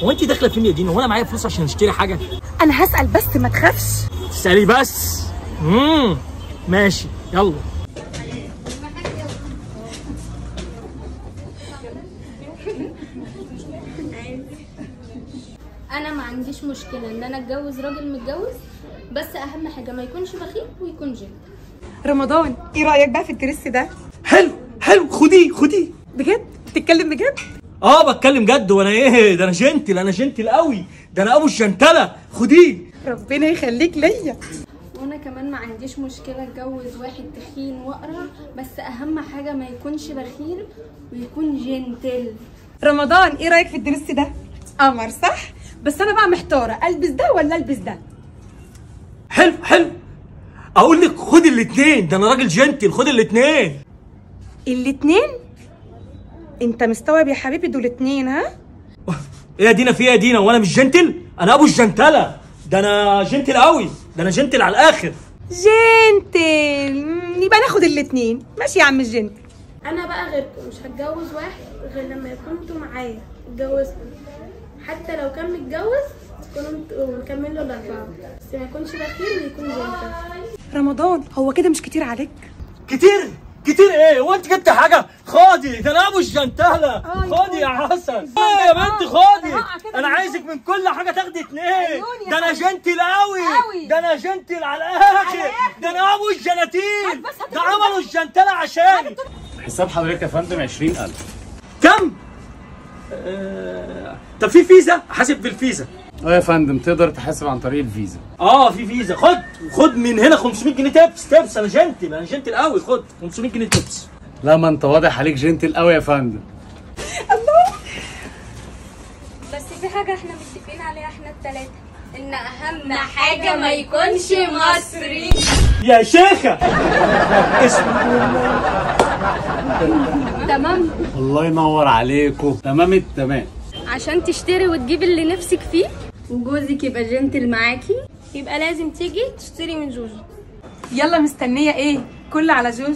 هو انت داخله فين يا دينا؟ هو انا معايا فلوس عشان اشتري حاجه؟ انا هسأل بس ما تخافش. تسالي بس. ماشي يلا. انا ما عنديش مشكله ان انا اتجوز راجل متجوز، بس اهم حاجه ما يكونش بخيل ويكون جد. رمضان ايه رايك بقى في الدرس ده؟ حلو حلو، خديه. بجد؟ بتتكلم بجد؟ بتكلم جد. وانا ايه ده؟ انا جنتل قوي، ده انا ابو الجنتله. خديه. ربنا يخليك ليا. وانا كمان ما عنديش مشكله اتجوز واحد تخين واقرع، بس اهم حاجه ما يكونش بخيل ويكون جنتل. رمضان ايه رايك في الدرس ده؟ قمر صح؟ بس انا بقى محتاره البس ده ولا البس ده. حلو. اقول لك خدي الاثنين، ده انا راجل جنتل، خدي الاثنين. الاتنين؟ انت مستوعب يا حبيبي دول اتنين؟ ها؟ ايه يا دينا؟ في ايه يا دينا؟ وانا مش جنتل؟ انا ابو الجنتله، ده انا جنتل قوي، ده انا جنتل على الاخر. جنتل. يبقى ناخد الاتنين. ماشي يا عم الجنتل. انا بقى غيركم مش هتجوز واحد غير لما يكونوا انتوا معايا اتجوزوا، حتى لو كان متجوز تكونوا انتوا مكملوا الاربعه، بس ما يكونش بخيل ويكون جنتل. رمضان هو كده مش كتير عليك؟ كتير ايه؟ هو انت جبت حاجه؟ خدي، ده انا ابو الجنتله. خدي يا حسن. يا بنت خدي. انا عايزك من كل حاجه تاخدي اتنين. ده انا جنتل قوي، ده انا جنتل على الاخر، ده انا ابو الجناتين، ده عملوا الجنتله عشاني. حساب حضرتك يا فندم 20,000. كم؟ طب في فيزا؟ حاسب بالفيزا. يا فندم تقدر تحاسب عن طريق الفيزا. في فيزا. خد من هنا 500 جنيه تبس. انا جنتل قوي. خد 500 جنيه تبس. لا ما انت واضح عليك جنتل قوي يا فندم. الله. بس في حاجه احنا متفقين عليها احنا الثلاثه، ان اهم حاجه ما يكونش مصري. يا شيخه تمام. الله ينور عليكم. تمام التمام. عشان تشتري وتجيب اللي نفسك فيه وجوزك يبقى جنتل معاكي، يبقى لازم تيجي تشتري من جوجو. يلا مستنيه ايه؟ كل على جوجو.